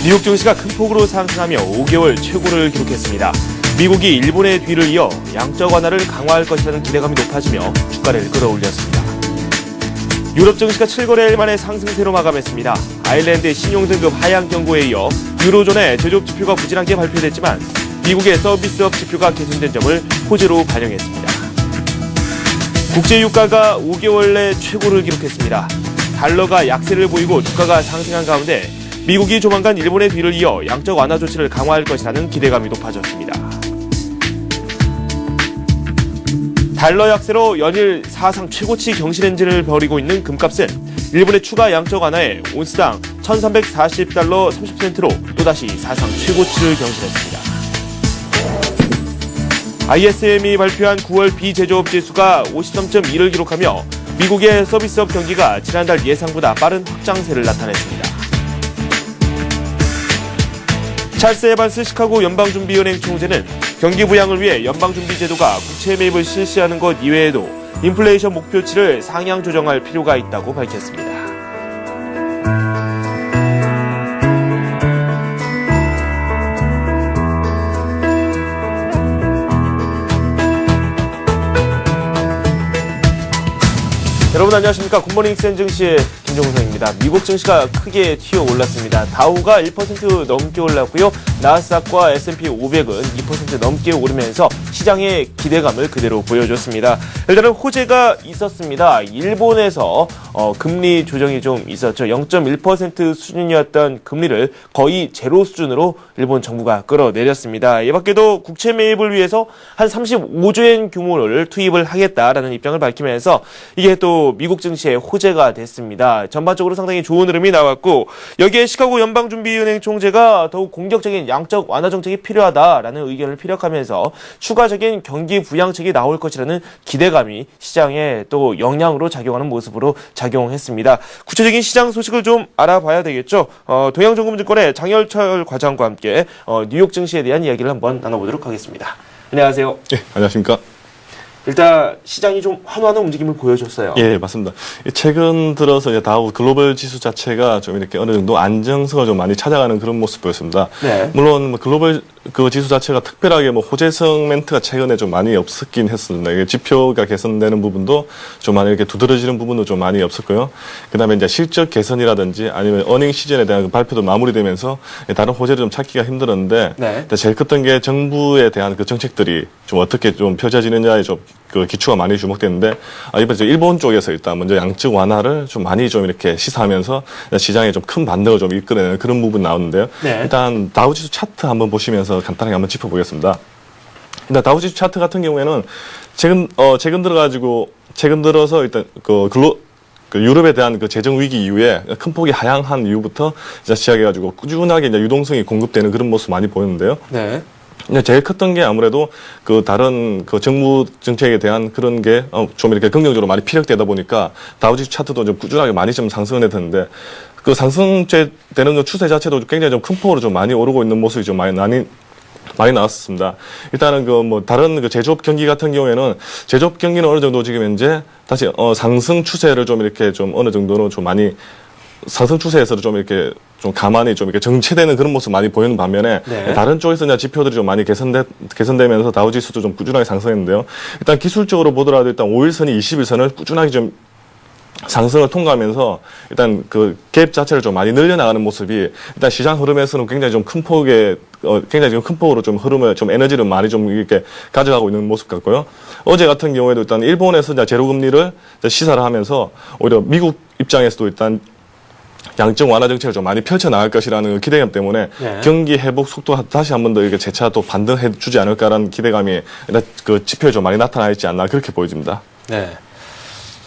미국 증시가 큰 폭으로 상승하며 5개월 최고를 기록했습니다. 미국이 일본의 뒤를 이어 양적 완화를 강화할 것이라는 기대감이 높아지며 주가를 끌어올렸습니다. 유럽 증시가 7거래일 만에 상승세로 마감했습니다. 아일랜드 신용등급 하향 경고에 이어 유로존의 제조업 지표가 부진하게 발표됐지만 미국의 서비스업 지표가 개선된 점을 호재로 반영했습니다. 국제 유가가 5개월 내 최고를 기록했습니다. 달러가 약세를 보이고 주가가 상승한 가운데 미국이 조만간 일본의 뒤를 이어 양적 완화 조치를 강화할 것이라는 기대감이 높아졌습니다. 달러 약세로 연일 사상 최고치 경신행진을 벌이고 있는 금값은 일본의 추가 양적 완화에 온스당 1340달러 30센트로 또다시 사상 최고치를 경신했습니다. ISM이 발표한 9월 비제조업 지수가 53.2를 기록하며 미국의 서비스업 경기가 지난달 예상보다 빠른 확장세를 나타냈습니다. 찰스 에반스 시카고 연방준비은행 총재는 경기 부양을 위해 연방준비제도가 국채 매입을 실시하는 것 이외에도 인플레이션 목표치를 상향 조정할 필요가 있다고 밝혔습니다. 여러분 안녕하십니까. 굿모닝 센 증시의 김종성입니다. 미국 증시가 크게 튀어 올랐습니다. 다우가 1% 넘게 올랐고요. 나스닥과 S&P 500은 2% 넘게 오르면서 시장의 기대감을 그대로 보여줬습니다. 일단은 호재가 있었습니다. 일본에서 금리 조정이 좀 있었죠. 0.1% 수준이었던 금리를 거의 제로 수준으로 일본 정부가 끌어내렸습니다. 이 밖에도 국채 매입을 위해서 한 35조엔 규모를 투입을 하겠다라는 입장을 밝히면서 이게 또 미국 증시의 호재가 됐습니다. 전반적으로 상당히 좋은 흐름이 나왔고 여기에 시카고 연방준비은행 총재가 더욱 공격적인 양적 완화 정책이 필요하다라는 의견을 피력하면서 추가적인 경기 부양책이 나올 것이라는 기대감이 시장에 또 영향으로 작용하는 모습으로 작용했습니다. 구체적인 시장 소식을 좀 알아봐야 되겠죠. 동양정금증권의 장열철 과장과 함께 뉴욕 증시에 대한 이야기를 한번 나눠보도록 하겠습니다. 안녕하세요. 네, 안녕하십니까. 일단 시장이 좀 환호하는 움직임을 보여줬어요. 예, 맞습니다. 최근 들어서 이제 다우 글로벌 지수 자체가 좀 이렇게 어느 정도 안정성을 좀 많이 찾아가는 그런 모습 보였습니다. 네. 물론 뭐 글로벌 그 지수 자체가 특별하게 뭐 호재성 멘트가 최근에 좀 많이 없었긴 했습니다. 이게 지표가 개선되는 부분도 좀 많이 이렇게 두드러지는 부분도 좀 많이 없었고요. 그다음에 이제 실적 개선이라든지 아니면 어닝 시즌에 대한 발표도 마무리되면서 다른 호재를 좀 찾기가 힘들었는데 네. 제일 컸던 게 정부에 대한 그 정책들이 좀 어떻게 좀 펼쳐지느냐에 좀 그 기초가 많이 주목됐는데 이번에 일본 쪽에서 일단 먼저 양적 완화를 좀 많이 좀 이렇게 시사하면서 시장에 좀 큰 반등을 좀 이끌어내는 그런 부분 나오는데요. 네. 일단 다우지수 차트 한번 보시면서 간단하게 한번 짚어보겠습니다. 일단 다우지수 차트 같은 경우에는 최근 들어서 일단 그 유럽에 대한 그 재정 위기 이후에 큰 폭이 하향한 이후부터 이제 시작해가지고 꾸준하게 이제 유동성이 공급되는 그런 모습 많이 보였는데요. 네. 제일 컸던 게 아무래도 그 다른 그 정부 정책에 대한 그런 게 좀 이렇게 긍정적으로 많이 피력되다 보니까 다우지수 차트도 좀 꾸준하게 많이 좀 상승을 했는데 그 상승되는 그 추세 자체도 굉장히 좀 큰 폭으로 좀 많이 오르고 있는 모습이 좀 많이 나왔습니다. 일단은 그 뭐 다른 그 제조업 경기 같은 경우에는 제조업 경기는 어느 정도 지금 현재 다시 상승 추세를 좀 이렇게 좀 어느 정도는 좀 많이 상승 추세에서도 좀 이렇게 좀 가만히 좀 이렇게 정체되는 그런 모습 많이 보이는 반면에 네. 다른 쪽에서 이제 지표들이 좀 많이 개선되면서 다우지수도 좀 꾸준하게 상승했는데요. 일단 기술적으로 보더라도 일단 5일선이 20일선을 꾸준하게 좀 상승을 통과하면서 일단 그 갭 자체를 좀 많이 늘려나가는 모습이 일단 시장 흐름에서는 굉장히 좀 큰 폭의 굉장히 지금 큰 폭으로 좀 흐름을 좀 에너지를 많이 좀 이렇게 가져가고 있는 모습 같고요. 어제 같은 경우에도 일단 일본에서 이제 제로 금리를 시사를 하면서 오히려 미국 입장에서도 일단 양적 완화 정책을 좀 많이 펼쳐나갈 것이라는 기대감 때문에 네. 경기 회복 속도 다시 한 번 더 이렇게 재차 또 반등해 주지 않을까라는 기대감이 그 지표에 좀 많이 나타나 있지 않나 그렇게 보여집니다. 네.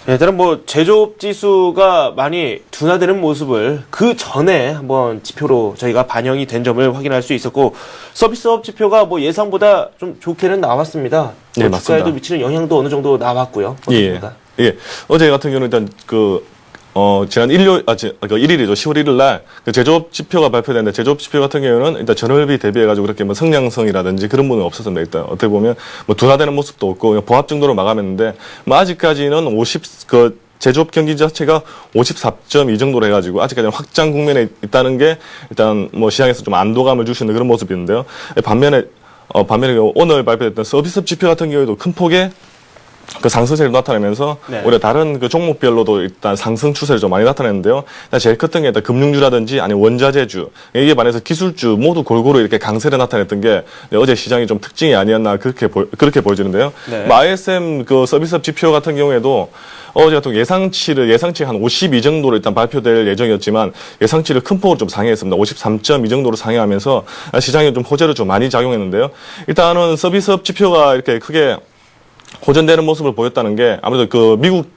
일단은 뭐 제조업 지수가 많이 둔화되는 모습을 그 전에 한번 지표로 저희가 반영이 된 점을 확인할 수 있었고 서비스업 지표가 뭐 예상보다 좀 좋게는 나왔습니다. 네, 뭐 주가에도 맞습니다. 미치는 영향도 어느 정도 나왔고요. 어떻습니까? 예. 어제 같은 경우는 일단 지난 1일이죠. 10월 1일 날 그 제조업 지표가 발표됐는데 제조업 지표 같은 경우는 일단 전월비 대비해가지고 그렇게 뭐 성장성이라든지 그런 부분은 없었습니다. 일단 어떻게 보면 뭐 둔화되는 모습도 없고 그냥 보합 정도로 마감했는데 뭐 아직까지는 제조업 경기 자체가 54.2 정도로 해가지고 아직까지는 확장 국면에 있다는 게 일단 뭐 시장에서 좀 안도감을 주시는 그런 모습인데요. 반면에 오늘 발표됐던 서비스업 지표 같은 경우에도 큰 폭의 그 상승세를 나타내면서 네. 오히려 다른 그 종목별로도 일단 상승 추세를 좀 많이 나타내는데요. 일단 제일 컸던 게 일단 금융주라든지 아니면 원자재주, 이게 반해서 기술주 모두 골고루 이렇게 강세를 나타냈던 게 어제 시장이 좀 특징이 아니었나 그렇게 보여지는데요. 네. 뭐 ISM 그 서비스업 지표 같은 경우에도 어제 같은 예상치 한 52 정도로 일단 발표될 예정이었지만 예상치를 큰 폭으로 좀 상회했습니다. 53.2 정도로 상회하면서 시장에 좀 호재를 좀 많이 작용했는데요. 일단은 서비스업 지표가 이렇게 크게 호전되는 모습을 보였다는 게 아무래도 그 미국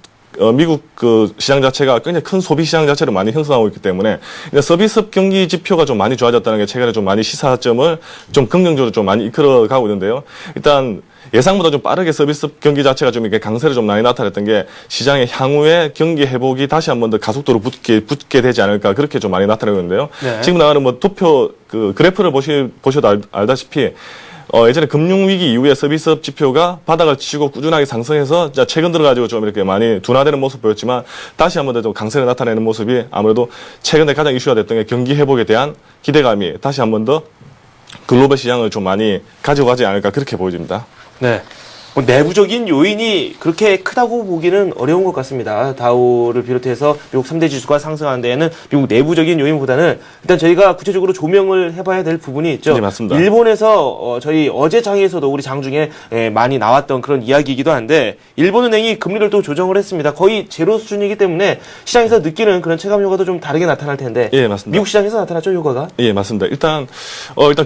그 시장 자체가 굉장히 큰 소비 시장 자체를 많이 형성하고 있기 때문에 서비스업 경기 지표가 좀 많이 좋아졌다는 게 최근에 좀 많이 시사점을 좀 긍정적으로 좀 많이 이끌어가고 있는데요. 일단 예상보다 좀 빠르게 서비스업 경기 자체가 좀 이렇게 강세를 좀 많이 나타냈던 게 시장의 향후에 경기 회복이 다시 한 번 더 가속도로 붙게 되지 않을까 그렇게 좀 많이 나타내고 있는데요. 네. 지금 나가는 뭐 도표 그 그래프를 보셔도 알다시피 예전에 금융위기 이후에 서비스업 지표가 바닥을 치고 꾸준하게 상승해서 최근 들어가지고 좀 이렇게 많이 둔화되는 모습 보였지만 다시 한 번 더 좀 강세를 나타내는 모습이 아무래도 최근에 가장 이슈가 됐던 게 경기 회복에 대한 기대감이 다시 한 번 더 글로벌 시장을 좀 많이 가져가지 않을까 그렇게 보여집니다. 네. 뭐 내부적인 요인이 그렇게 크다고 보기는 어려운 것 같습니다. 다우를 비롯해서 미국 3대 지수가 상승하는 데에는 미국 내부적인 요인보다는 일단 저희가 구체적으로 조명을 해봐야 될 부분이 있죠. 네, 맞습니다. 일본에서 저희 어제 장에서도 우리 장 중에 많이 나왔던 그런 이야기이기도 한데 일본은행이 금리를 또 조정을 했습니다. 거의 제로 수준이기 때문에 시장에서 느끼는 그런 체감 효과도 좀 다르게 나타날 텐데. 예, 맞습니다. 미국 시장에서 나타났죠, 효과가? 예, 맞습니다. 일단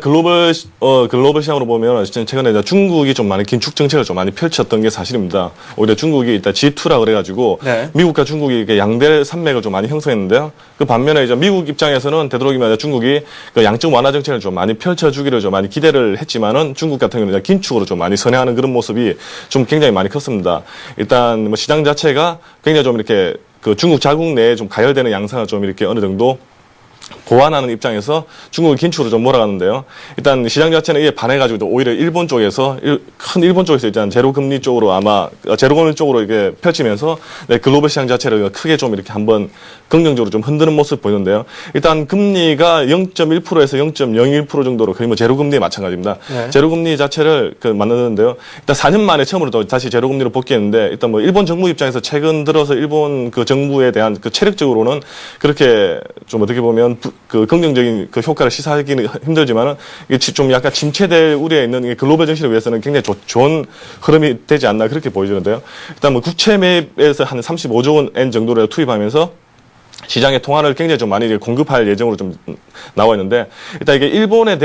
글로벌 시장으로 보면 최근에 이제 중국이 좀 많이 긴축 정책을 좀 많이 펼쳤던 게 사실입니다. 오히려 중국이 일단 G2라 그래가지고 네. 미국과 중국이 이렇게 양대 산맥을 좀 많이 형성했는데요. 그 반면에 이제 미국 입장에서는 되도록이면 중국이 그 양적 완화 정책을 좀 많이 펼쳐주기를 좀 많이 기대를 했지만은 중국 같은 경우는 긴축으로 좀 많이 선회하는 그런 모습이 좀 굉장히 많이 컸습니다. 일단 뭐 시장 자체가 굉장히 좀 이렇게 그 중국 자국 내에 좀 가열되는 양상을 좀 이렇게 어느 정도 보완하는 입장에서 중국을 긴축으로 좀 몰아가는데요. 일단 시장 자체는 이에 반해가지고 오히려 일본 쪽에서 큰 일본 쪽에서 일단 제로금리 쪽으로 제로금리 쪽으로 이렇게 펼치면서 글로벌 시장 자체를 크게 좀 이렇게 한번 긍정적으로 좀 흔드는 모습 보이는데요. 일단 금리가 0.1%에서 0.01% 정도로 거의 뭐 제로금리에 마찬가지입니다. 네. 제로금리 자체를 만드는데요. 일단 4년 만에 처음으로 또 다시 제로금리로 복귀했는데 일단 뭐 일본 정부 입장에서 최근 들어서 일본 그 정부에 대한 그 체력적으로는 그렇게 좀 어떻게 보면 그 긍정적인 그 효과를 시사하기는 힘들지만은 이게 좀 약간 침체될 우려에 있는 이 글로벌 정신을 위해서는 굉장히 좋은 흐름이 되지 않나 그렇게 보여지는데요. 일단 뭐 국채 매입에서 한 35조 원 정도를 투입하면서 시장의 통화를 굉장히 좀 많이 공급할 예정으로 좀 나와 있는데 일단 이게 일본의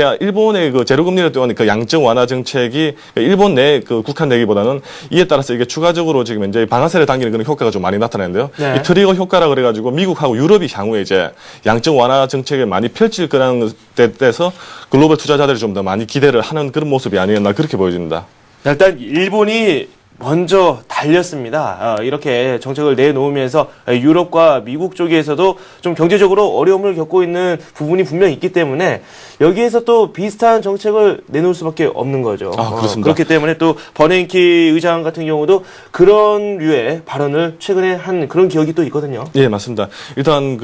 그 제로금리를 띄운 그 양적 완화 정책이 일본 내 그 국한되기보다는 이에 따라서 이게 추가적으로 지금 이제 방아쇠를 당기는 그런 효과가 좀 많이 나타나는데요. 네. 이 트리거 효과라 그래가지고 미국하고 유럽이 향후에 이제 양적 완화 정책을 많이 펼칠 거라는 데 대해서 글로벌 투자자들이 좀 더 많이 기대를 하는 그런 모습이 아니었나 그렇게 보여집니다. 일단 일본이 먼저 달렸습니다. 이렇게 정책을 내놓으면서 유럽과 미국 쪽에서도 좀 경제적으로 어려움을 겪고 있는 부분이 분명히 있기 때문에 여기에서 또 비슷한 정책을 내놓을 수밖에 없는 거죠. 그렇습니다. 그렇기 때문에 또 버냉키 의장 같은 경우도 그런 류의 발언을 최근에 한 그런 기억이 또 있거든요. 예, 맞습니다. 일단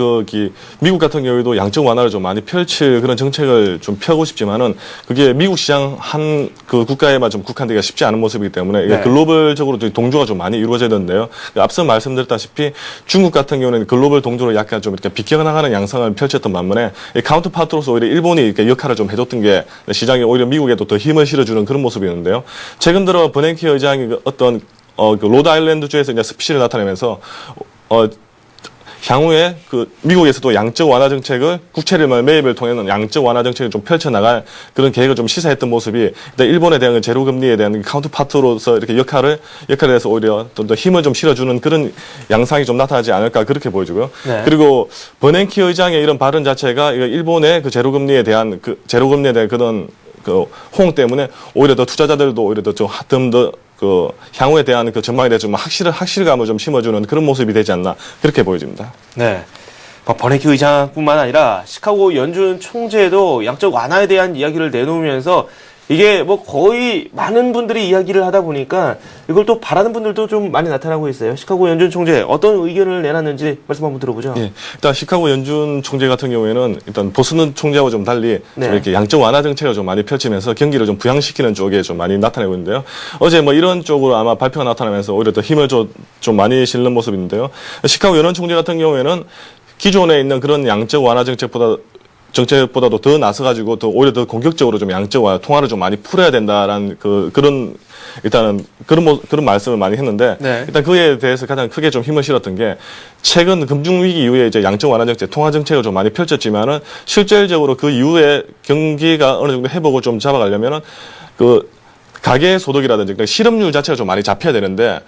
미국 같은 경우에도 양적 완화를 좀 많이 펼칠 그런 정책을 좀 펴고 싶지만은 그게 미국 시장 한 그 국가에만 좀 국한되기가 쉽지 않은 모습이기 때문에 이게 네. 글로벌적으로 동조가 좀 많이 이루어져야 되는데요. 앞서 말씀드렸다시피 중국 같은 경우는 글로벌 동조로 약간 좀 이렇게 비껴나가는 양상을 펼쳤던 반면에 카운터파트로서 오히려 일본이 이렇게 역할을 좀 해줬던 게 시장에 오히려 미국에도 더 힘을 실어주는 그런 모습이었는데요. 최근 들어 버냉키 의장이 어떤 그 로드 아일랜드 주에서 이제 스피치를 나타내면서 향후에 미국에서도 양적 완화 정책을 국채를 매입을 통해서 양적 완화 정책을 좀 펼쳐나갈 그런 계획을 좀 시사했던 모습이 일단 일본에 대한 제로금리에 대한 카운터파트로서 이렇게 역할을 해서 오히려 더 힘을 좀 실어주는 그런 양상이 좀 나타나지 않을까 그렇게 보여지고요. 네. 그리고 버냉키 의장의 이런 발언 자체가 일본의 제로금리에 대한 그런 호응 때문에 오히려 더 투자자들도 오히려 좀 더 향후에 대한 그 전망에 대해서 좀 확실감을 좀 심어주는 그런 모습이 되지 않나 그렇게 보여집니다. 네. 버냉키 의장뿐만 아니라 시카고 연준 총재도 양적 완화에 대한 이야기를 내놓으면서 이게 뭐 거의 많은 분들이 이야기를 하다 보니까 이걸 또 바라는 분들도 좀 많이 나타나고 있어요. 시카고 연준 총재 어떤 의견을 내놨는지 말씀 한번 들어보죠. 예, 일단 시카고 연준 총재 같은 경우에는 일단 보스는 총재와 좀 달리 네. 좀 이렇게 양적 완화 정책을 좀 많이 펼치면서 경기를 좀 부양시키는 쪽에 좀 많이 나타내고 있는데요. 어제 뭐 이런 쪽으로 아마 발표가 나타나면서 오히려 더 힘을 좀 많이 실는 모습인데요. 시카고 연준 총재 같은 경우에는 기존에 있는 그런 양적 완화 정책보다도 더 나서가지고 더 오히려 더 공격적으로 좀 양적 완화 통화를 좀 많이 풀어야 된다라는 그런 일단은 그런 말씀을 많이 했는데 네. 일단 그에 대해서 가장 크게 좀 힘을 실었던 게 최근 금융위기 이후에 이제 양적 완화 정책, 통화 정책을 좀 많이 펼쳤지만은 실질적으로 그 이후에 경기가 어느 정도 회복을 좀 잡아가려면은 그 가계 소득이라든지 그러니까 실업률 자체가 좀 많이 잡혀야 되는데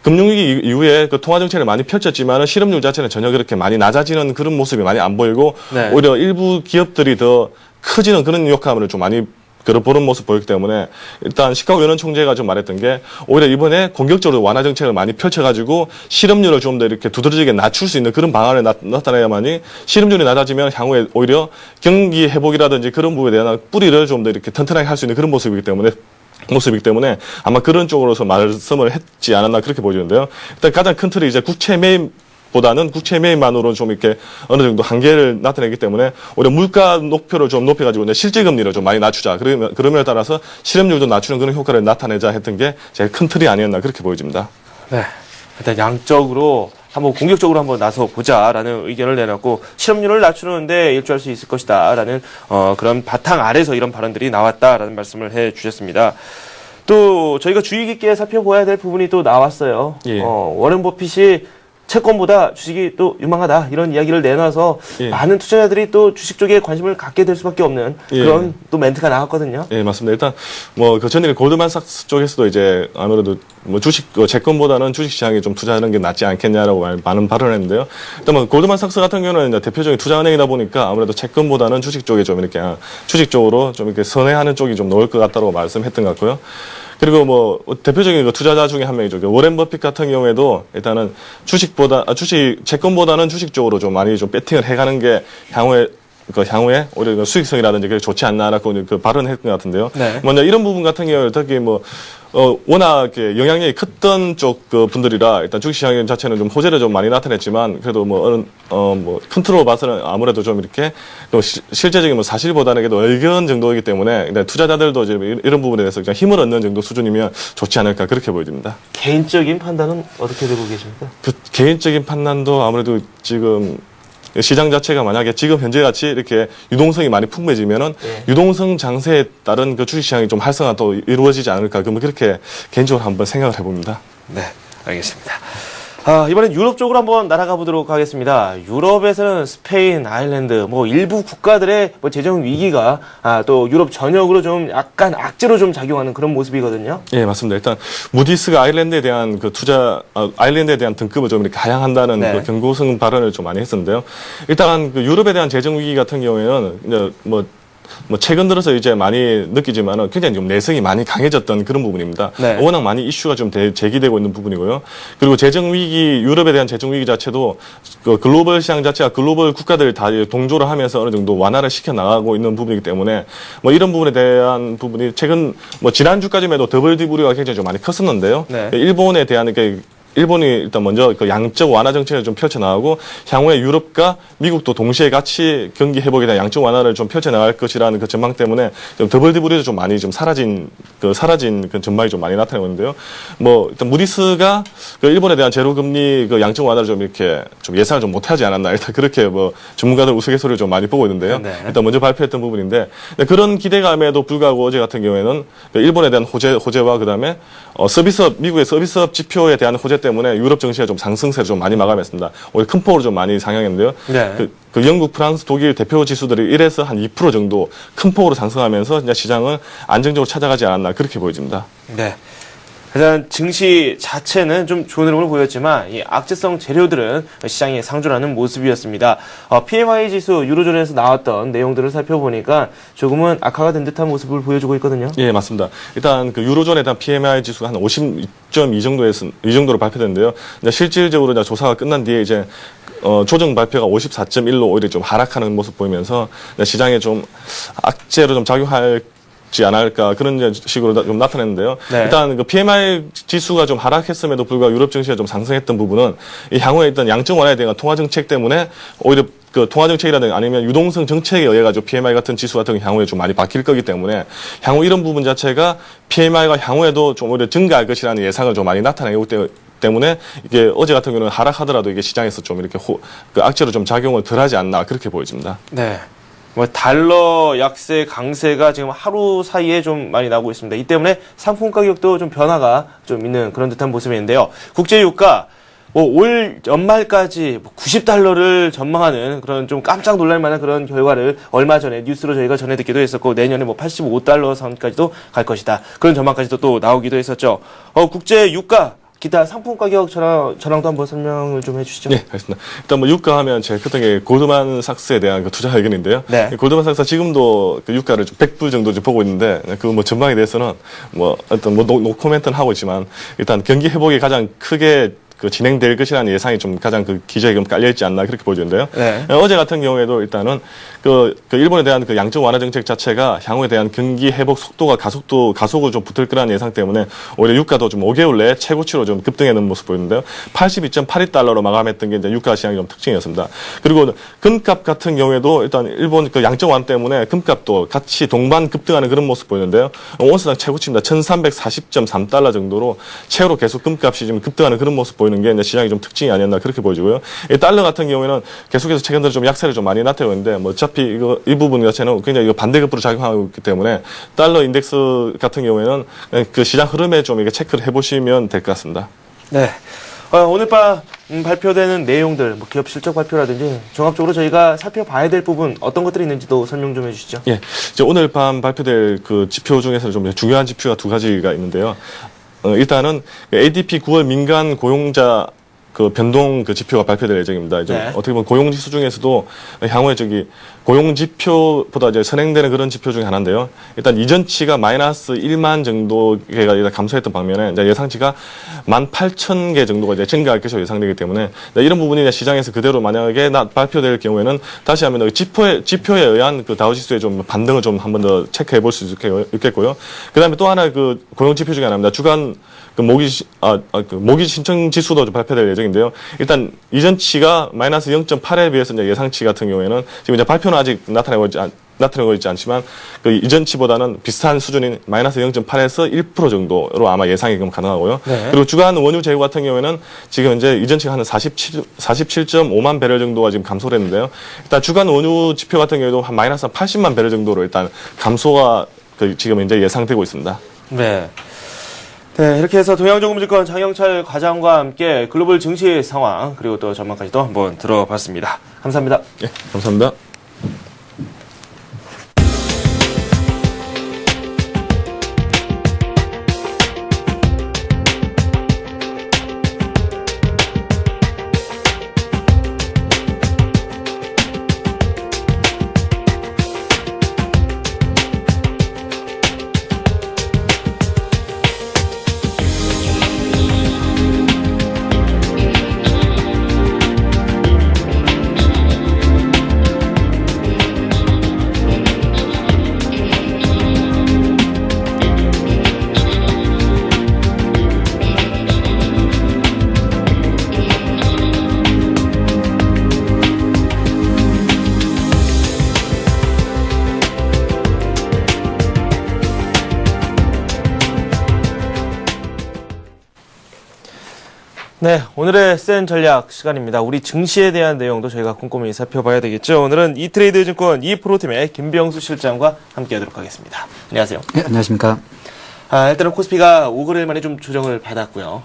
금융위기 이후에 그 통화정책을 많이 펼쳤지만 실업률 자체는 전혀 그렇게 많이 낮아지는 그런 모습이 많이 안 보이고 네. 오히려 일부 기업들이 더 커지는 그런 효과를 좀 많이 보는 모습 보이기 때문에 일단 시카고 연준 총재가 좀 말했던 게 오히려 이번에 공격적으로 완화 정책을 많이 펼쳐가지고 실업률을 좀 더 이렇게 두드러지게 낮출 수 있는 그런 방안을 나타내야만이 실업률이 낮아지면 향후에 오히려 경기 회복이라든지 그런 부분에 대한 뿌리를 좀 더 이렇게 튼튼하게 할 수 있는 그런 모습이기 때문에 아마 그런 쪽으로서 말씀을 했지 않았나 그렇게 보이는데요. 일단 가장 큰 틀이 이제 국채 매입만으로 좀 이렇게 어느 정도 한계를 나타내기 때문에 오히려 물가 목표를 좀 높여가지고 이제 실질 금리를 좀 많이 낮추자. 그러면에 따라서 실업률도 낮추는 그런 효과를 나타내자 했던 게 제일 큰 틀이 아니었나 그렇게 보여집니다. 네. 일단 양적으로 한번 공격적으로 한번 나서 보자라는 의견을 내놨고 실업률을 낮추는데 일조할 수 있을 것이다라는 그런 바탕 아래서 이런 발언들이 나왔다라는 말씀을 해주셨습니다. 또 저희가 주의 깊게 살펴봐야 될 부분이 또 나왔어요. 예. 워렌 버핏이 채권보다 주식이 또 유망하다 이런 이야기를 내놔서 예. 많은 투자자들이 또 주식 쪽에 관심을 갖게 될 수밖에 없는 예. 그런 또 멘트가 나왔거든요. 예, 맞습니다. 일단 뭐 그 전에 골드만삭스 쪽에서도 이제 아무래도 뭐 채권보다는 주식 시장에 좀 투자하는 게 낫지 않겠냐라고 많은 발언을 했는데요. 일단 뭐 골드만삭스 같은 경우는 이제 대표적인 투자은행이다 보니까 아무래도 채권보다는 주식 쪽에 좀 이렇게 주식 쪽으로 좀 이렇게 선회하는 쪽이 좀 나을 것 같다고 말씀했던 것 같고요. 그리고 뭐 대표적인 그 투자자 중에 한 명이죠. 워렌 버핏 같은 경우에도 일단은 채권보다는 주식 쪽으로 좀 많이 좀 배팅을 해가는 게 향후에 오히려 그 수익성이라든지 그게 좋지 않나라고 그 발언을 했던 것 같은데요. 네. 먼저 이런 부분 같은 경우에 특히 뭐 워낙 영향력이 컸던 쪽 그 분들이라 일단 주식시장 자체는 좀 호재를 좀 많이 나타냈지만 그래도 뭐 컨트롤 봐서는 아무래도 좀 이렇게 또 실제적인 뭐 사실보다는 그래도 의견 정도이기 때문에 일단 투자자들도 이제 이런 부분에 대해서 그냥 힘을 얻는 정도 수준이면 좋지 않을까 그렇게 보여집니다. 개인적인 판단은 어떻게 되고 계십니까? 그 개인적인 판단도 아무래도 지금 시장 자체가 만약에 지금 현재 같이 이렇게 유동성이 많이 풍부해지면은 네. 유동성 장세에 따른 그 주식시장이 좀 활성화 또 이루어지지 않을까 그러면 그렇게 개인적으로 한번 생각을 해봅니다. 네, 알겠습니다. 이번엔 유럽 쪽으로 한번 날아가 보도록 하겠습니다. 유럽에서는 스페인, 아일랜드, 뭐 일부 국가들의 뭐 재정 위기가 또 유럽 전역으로 좀 약간 악재로 좀 작용하는 그런 모습이거든요. 예, 맞습니다. 일단 무디스가 아일랜드에 대한 그 아일랜드에 대한 등급을 좀 이렇게 하향한다는 네. 그 경고성 발언을 좀 많이 했었는데요. 일단 그 유럽에 대한 재정 위기 같은 경우에는 이제 뭐 최근 들어서 이제 많이 느끼지만은 굉장히 좀 내성이 많이 강해졌던 그런 부분입니다. 네. 워낙 많이 이슈가 좀 제기되고 있는 부분이고요. 그리고 재정 위기, 유럽에 대한 재정 위기 자체도 그 글로벌 시장 자체가 글로벌 국가들이 다 동조를 하면서 어느 정도 완화를 시켜 나가고 있는 부분이기 때문에 뭐 이런 부분에 대한 부분이 최근 뭐 지난주까지만 해도 WTV가 굉장히 좀 많이 컸었는데요. 네. 일본에 대한 일본이 일단 먼저 그 양적 완화 정책을 좀 펼쳐나가고 향후에 유럽과 미국도 동시에 같이 경기 회복에 대한 양적 완화를 좀 펼쳐나갈 것이라는 그 전망 때문에 좀 WTV도 좀 많이 좀 사라진 그 전망이 좀 많이 나타나고 있는데요. 뭐 일단 무디스가 그 일본에 대한 제로금리 그 양적 완화를 좀 이렇게 좀 예상을 좀 못하지 않았나 일단 그렇게 뭐 전문가들 우스갯소리를 좀 많이 보고 있는데요. 네. 일단 먼저 발표했던 부분인데 그런 기대감에도 불구하고 어제 같은 경우에는 그 일본에 대한 호재와 그다음에 미국의 서비스업 지표에 대한 호재 때문에 유럽 증시가 좀 상승세를 좀 많이 마감했습니다. 오히려 큰 폭으로 좀 많이 상향했는데요. 네. 그 영국, 프랑스, 독일 대표 지수들이 1에서 한 2% 정도 큰 폭으로 상승하면서 이제 시장은 안정적으로 찾아가지 않았나 그렇게 보여집니다. 네. 일단 증시 자체는 좀 좋은 흐름을 보였지만 이 악재성 재료들은 시장에 상존하는 모습이었습니다. PMI 지수 유로존에서 나왔던 내용들을 살펴보니까 조금은 악화가 된 듯한 모습을 보여주고 있거든요. 예, 맞습니다. 일단 그 유로존에 대한 PMI 지수가 한 52.2 정도로 발표됐는데요. 이제 실질적으로 이제 조사가 끝난 뒤에 이제 조정 발표가 54.1로 오히려 좀 하락하는 모습 보이면서 시장에 좀 악재로 좀 작용할 지 않을까 그런 식으로 좀 나타냈는데요. 네. 일단 그 PMI 지수가 좀 하락했음에도 불구하고 유럽 증시가 좀 상승했던 부분은 이 향후에 있던 양적 완화에 대한 통화 정책 때문에 오히려 그 통화 정책이라든가 아니면 유동성 정책에 의해 가지고 PMI 같은 지수 같은 게 향후에 좀 많이 바뀔 거기 때문에 향후 이런 부분 자체가 PMI가 향후에도 좀 오히려 증가할 것이라는 예상을 좀 많이 나타내고 때문에 이게 어제 같은 경우는 하락하더라도 이게 시장에서 좀 이렇게 그 악재로 좀 작용을 덜하지 않나 그렇게 보여집니다. 네. 뭐 달러 약세 강세가 지금 하루 사이에 좀 많이 나오고 있습니다. 이 때문에 상품 가격도 좀 변화가 좀 있는 그런 듯한 모습인데요. 국제 유가 올 연말까지 90달러를 전망하는 그런 좀 깜짝 놀랄 만한 그런 결과를 얼마 전에 뉴스로 저희가 전해 듣기도 했었고, 내년에 85달러 선까지도 갈 것이다. 그런 전망까지도 또 나오기도 했었죠. 국제 유가 기타 상품 가격 전황도 한번 설명을 좀 해주시죠. 네, 알겠습니다. 일단 뭐 유가 하면 제일 컸던 게 골드만삭스에 대한 그 투자 의견인데요. 네. 골드만삭스가 지금도 그 유가를 좀 100불 정도 좀 보고 있는데 그 뭐 전망에 대해서는 뭐 어떤 뭐 노코멘트는 하고 있지만 일단 경기 회복이 가장 크게 그 진행될 것이라는 예상이 좀 가장 그 기저에 좀 깔려있지 않나 그렇게 보여지는데요. 네. 어제 같은 경우에도 일단은 그 일본에 대한 그 양적 완화 정책 자체가 향후에 대한 경기 회복 속도가 가속을 좀 붙을 거라는 예상 때문에 오히려 유가도 좀 5개월 내에 최고치로 좀 급등하는 모습 보이는데요. 82.82달러로 마감했던 게 이제 유가 시장의 좀 특징이었습니다. 그리고 금값 같은 경우에도 일단 일본 그 양적 완화 때문에 금값도 같이 동반 급등하는 그런 모습 보이는데요. 온스당 최고치입니다. 1340.3달러 정도로 최고로 계속 금값이 지금 급등하는 그런 모습 보이는 게 이제 시장이 좀 특징이 아니었나 그렇게 보여지고요. 이 달러 같은 경우에는 계속해서 최근 들어 좀 약세를 좀 많이 나타내고 있는데 뭐 어차피 이 부분 자체는 굉장히 반대급부로 작용하고 있기 때문에 달러 인덱스 같은 경우에는 그 시장 흐름에 좀 이게 체크를 해보시면 될 것 같습니다. 네. 오늘 밤 발표되는 내용들, 뭐 기업 실적 발표라든지 종합적으로 저희가 살펴봐야 될 부분 어떤 것들이 있는지도 설명 좀 해주시죠. 예, 이제 오늘 밤 발표될 그 지표 중에서 좀 중요한 지표가 두 가지가 있는데요. 일단은 ADP 9월 민간 고용자 그 변동 그 지표가 발표될 예정입니다. 이제 네. 어떻게 보면 고용 지수 중에서도 향후에 고용 지표보다 이제 선행되는 그런 지표 중에 하나인데요. 일단 이전치가 마이너스 1만 정도가 일단 감소했던 방면에 이제 예상치가 18,000개 정도가 이제 증가할 것으로 예상되기 때문에 이런 부분이 이제 시장에서 그대로 만약에 발표될 경우에는 다시 한번 지표에 의한 그 다우지수의 좀 반등을 좀 한 번 더 체크해 볼 수 있겠고요. 그다음에 또 하나 그 고용 지표 중에 하나입니다. 주간 그 모기 신청 지수도 좀 발표될 예정인데요. 일단 이전치가 마이너스 0.8에 비해서 이제 예상치 같은 경우에는 지금 이제 발표는 아직 나타내고 있지 않지만 그 이전치보다는 비슷한 수준인 마이너스 0.8에서 1% 정도로 아마 예상이 가능하고요. 네. 그리고 주간 원유 재고 같은 경우에는 지금 이제 이전치가 한 47.5만 배럴 정도가 지금 감소를 했는데요. 일단 주간 원유 지표 같은 경우에도 한 마이너스 80만 배럴 정도로 일단 감소가 지금 이제 예상되고 있습니다. 네. 네, 이렇게 해서 동양정보증권 장영철 과장과 함께 글로벌 증시 상황 그리고 또 전망까지도 한번 들어봤습니다. 감사합니다. 네, 감사합니다. 네, 오늘의 센 전략 시간입니다. 우리 증시에 대한 내용도 저희가 꼼꼼히 살펴봐야 되겠죠. 오늘은 이트레이드 증권 이프로팀의 김병수 실장과 함께하도록 하겠습니다. 안녕하세요. 네, 안녕하십니까. 일단은 코스피가 5거래일 만에 좀 조정을 받았고요.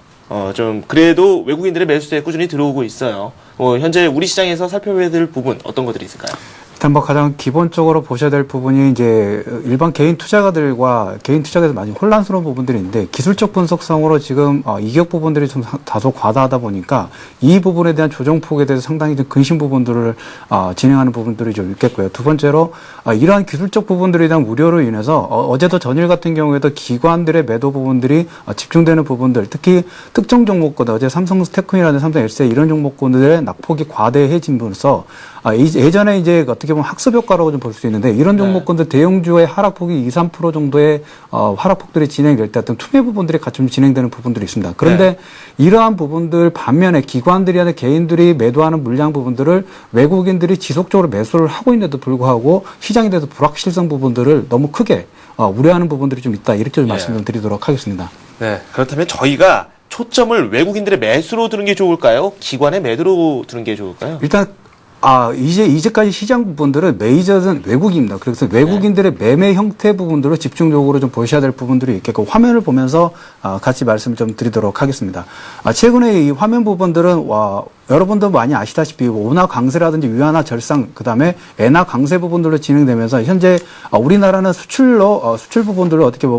좀 그래도 외국인들의 매수세에 꾸준히 들어오고 있어요. 현재 우리 시장에서 살펴봐야 될 부분 어떤 것들이 있을까요? 일단 뭐 가장 기본적으로 보셔야 될 부분이 이제 일반 개인 투자가들과 개인 투자가에서 많이 혼란스러운 부분들이 있는데 기술적 분석상으로 지금 이격 부분들이 좀 다소 과다하다 보니까 이 부분에 대한 조정폭에 대해서 상당히 좀 근심 부분들을 진행하는 부분들이 좀 있겠고요. 두 번째로 이러한 기술적 부분들에 대한 우려로 인해서 어제도 전일 같은 경우에도 기관들의 매도 부분들이 집중되는 부분들, 특히 특정 종목군, 어제 삼성스테크이라는 삼성 LCA 이런 종목군들의 낙폭이 과대해짐으로써 예전에 이제 어떻게 어떻게 보면 학습 효과라고 좀 볼 수 있는데 이런 종목군들 대형주의 하락폭이 2, 3% 정도의 하락폭들이 진행될 때 어떤 투매 부분들이 같이 좀 진행되는 부분들이 있습니다. 그런데 이러한 부분들 반면에 기관들이 아니라 개인들이 매도하는 물량 부분들을 외국인들이 지속적으로 매수를 하고 있는데도 불구하고 시장에 대해서 불확실성 부분들을 너무 크게 우려하는 부분들이 좀 있다. 이렇게 좀 말씀 좀 드리도록 하겠습니다. 네. 그렇다면 저희가 초점을 외국인들의 매수로 두는 게 좋을까요? 기관의 매도로 두는 게 좋을까요? 일단 이제까지 시장 부분들은 메이저는 외국입니다. 그래서 외국인들의 매매 형태 부분들을 집중적으로 좀 보셔야 될 부분들이 있겠고 화면을 보면서 같이 말씀을 좀 드리도록 하겠습니다. 최근에 이 화면 부분들은 여러분도 많이 아시다시피 원화 강세라든지 위안화 절상 그다음에 엔화 강세 부분들로 진행되면서 현재 우리나라는 수출 부분들로 어떻게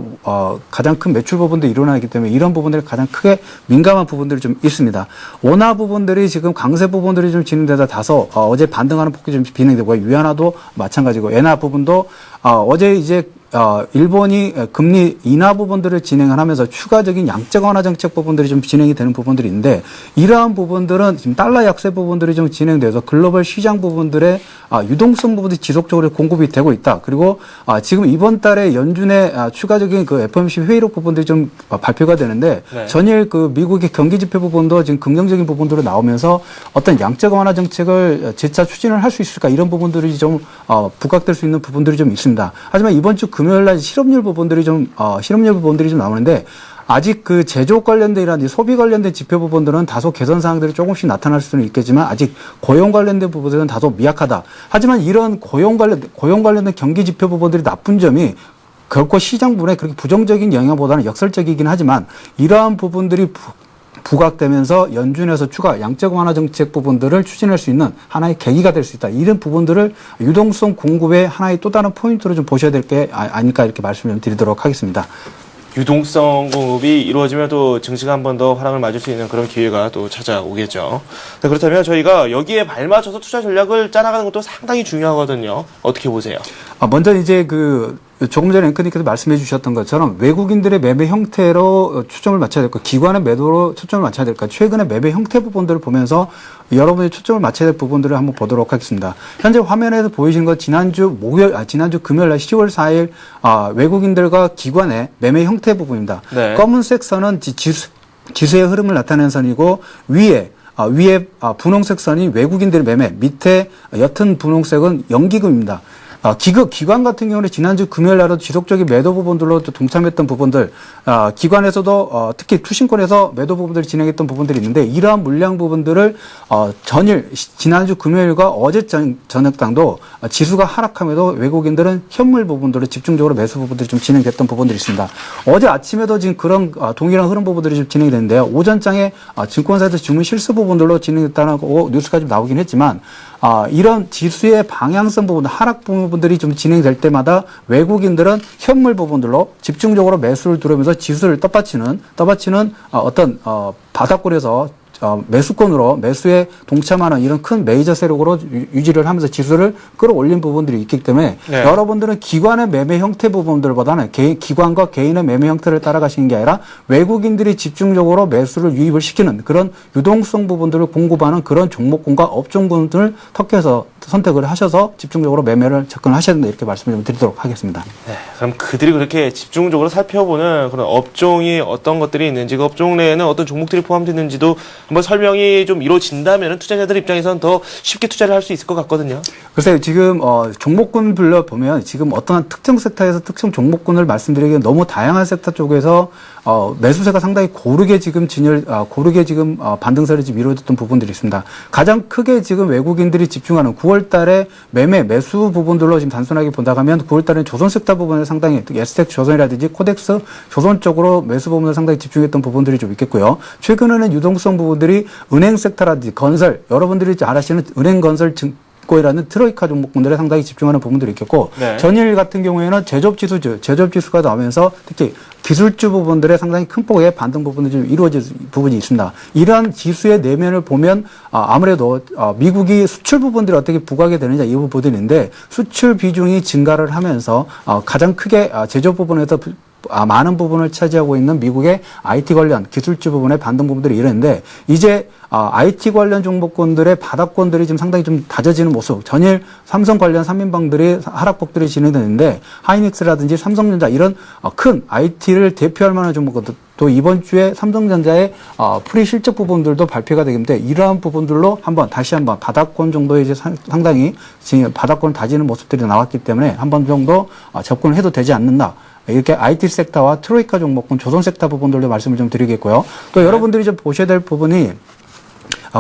가장 큰 매출 부분도 일어나기 때문에 이런 부분들이 가장 크게 민감한 부분들이 좀 있습니다. 원화 부분들이 지금 강세 부분들이 좀 진행되다 다소 어제 반등하는 폭이 좀 진행되고 위안화도 마찬가지고 엔화 부분도 어제 이제 일본이 금리 인하 부분들을 진행을 하면서 추가적인 양적 완화 정책 부분들이 좀 진행이 되는 부분들이 있는데 이러한 부분들은 지금 달러 약세 부분들이 좀 진행돼서 글로벌 시장 부분들의 유동성 부분이 지속적으로 공급이 되고 있다. 그리고 지금 이번 달에 연준의 추가적인 그 FOMC 회의록 부분들이 좀 발표가 되는데 전일 그 미국의 경기 지표 부분도 지금 긍정적인 부분으로 나오면서 어떤 양적 완화 정책을 재차 추진을 할 수 있을까 이런 부분들이 좀 부각될 수 있는 부분들이 좀 있습니다. 하지만 이번 주 금요일 날 실업률 부분들이 좀 나오는데 아직 그 제조업 관련된이라든지 소비 관련된 지표 부분들은 다소 개선 사항들이 조금씩 나타날 수는 있겠지만 아직 고용 관련된 부분들은 다소 미약하다. 하지만 이런 고용 관련된 경기 지표 부분들이 나쁜 점이 결코 시장 부분에 그렇게 부정적인 영향보다는 역설적이긴 하지만 이러한 부분들이 부각되면서 연준에서 추가 양적 완화 정책 부분들을 추진할 수 있는 하나의 계기가 될 수 있다. 이런 부분들을 유동성 공급의 하나의 또 다른 포인트로 좀 보셔야 될 게 아닐까 이렇게 말씀을 드리도록 하겠습니다. 유동성 공급이 이루어지면 또 증시가 한 번 더 하락을 맞을 수 있는 그런 기회가 또 찾아오겠죠. 네, 그렇다면 저희가 여기에 발맞춰서 투자 전략을 짜나가는 것도 상당히 중요하거든요. 어떻게 보세요? 먼저 이제 조금 전에 앵커님께서 말씀해 주셨던 것처럼 외국인들의 매매 형태로 초점을 맞춰야 될까, 기관의 매도로 초점을 맞춰야 될까, 최근의 매매 형태 부분들을 보면서 여러분이 초점을 맞춰야 될 부분들을 한번 보도록 하겠습니다. 현재 화면에서 보이시는 것 지난주 금요일 날 10월 4일 외국인들과 기관의 매매 형태 부분입니다. 네. 검은색 선은 지수의 흐름을 나타내는 선이고 위에 분홍색 선이 외국인들의 매매, 밑에 옅은 분홍색은 연기금입니다. 기관 같은 경우는 지난주 금요일 날도 지속적인 매도 부분들로 동참했던 부분들, 기관에서도 특히 투신권에서 매도 부분들이 진행했던 부분들이 있는데 이러한 물량 부분들을 지난주 금요일과 어제 저녁당도 지수가 하락함에도 외국인들은 현물 부분들을 집중적으로 매수 부분들이 좀 진행됐던 부분들이 있습니다. 어제 아침에도 지금 그런 동일한 흐름 부분들이 좀 진행이 됐는데요. 오전장에 증권사에서 주문 실수 부분들로 진행됐다는 뉴스가 좀 나오긴 했지만 이런 지수의 방향성 부분, 하락 부분들이 좀 진행될 때마다 외국인들은 현물 부분들로 집중적으로 매수를 들어오면서 지수를 떠받치는 어떤 바닥권에서 매수권으로 매수에 동참하는 이런 큰 메이저 세력으로 유지를 하면서 지수를 끌어올린 부분들이 있기 때문에 여러분들은 기관의 매매 형태 부분들보다는 기관과 개인의 매매 형태를 따라가시는 게 아니라 외국인들이 집중적으로 매수를 유입을 시키는 그런 유동성 부분들을 공급하는 그런 종목군과 업종군들을 택해서 선택을 하셔서 집중적으로 매매를 접근하셔야 된다 이렇게 말씀을 좀 드리도록 하겠습니다. 네, 그럼 그들이 그렇게 집중적으로 살펴보는 그런 업종이 어떤 것들이 있는지, 그 업종 내에는 어떤 종목들이 포함됐는지도 한번 설명이 좀 이루어진다면 투자자들 입장에서는 더 쉽게 투자를 할 수 있을 것 같거든요. 글쎄요, 지금 종목군별로 보면 지금 어떤 특정 섹터에서 특정 종목군을 말씀드리기엔 너무 다양한 섹터 쪽에서 매수세가 상당히 고르게 지금 반등세를 지금 이루어졌던 부분들이 있습니다. 가장 크게 지금 외국인들이 집중하는 9월 달에 매수 부분들로 지금 단순하게 본다고 하면 9월 달에는 조선 섹터 부분에 상당히 에스텍 조선이라든지 코덱스 조선 쪽으로 매수 부분을 상당히 집중했던 부분들이 좀 있겠고요. 최근에는 유동성 부분들이 은행 섹터라든지 건설, 여러분들이 잘 아시는 은행 건설 증권이라는 트로이카 종목군들에 상당히 집중하는 부분들이 있겠고 전일 같은 경우에는 제조업지수가 나오면서 특히 기술주 부분들의 상당히 큰 폭의 반등 부분들이 좀 이루어질 부분이 있습니다. 이러한 지수의 내면을 보면 아무래도 미국이 수출 부분들이 어떻게 부각이 되느냐 이 부분들인데 수출 비중이 증가를 하면서 가장 크게 제조업 부분에서 많은 부분을 차지하고 있는 미국의 IT 관련 기술주 부분의 반등 부분들이 이랬는데 이제 IT 관련 종목군들의 바닥권들이 지금 상당히 좀 다져지는 모습. 전일 삼성 관련 3인방들이 하락폭들이 진행되는데 하이닉스라든지 삼성전자 이런 큰 IT를 대표할 만한 종목들 또 이번 주에 삼성전자의 프리 실적 부분들도 발표가 되겠는데 이러한 부분들로 다시 한번 바닥권 정도의 이제 상당히 지금 바닥권을 다지는 모습들이 나왔기 때문에 한 번 정도 접근을 해도 되지 않는다. 이렇게 IT 섹터와 트로이카 종목군, 조선 섹터 부분들도 말씀을 좀 드리겠고요. 또 여러분들이 좀 보셔야 될 부분이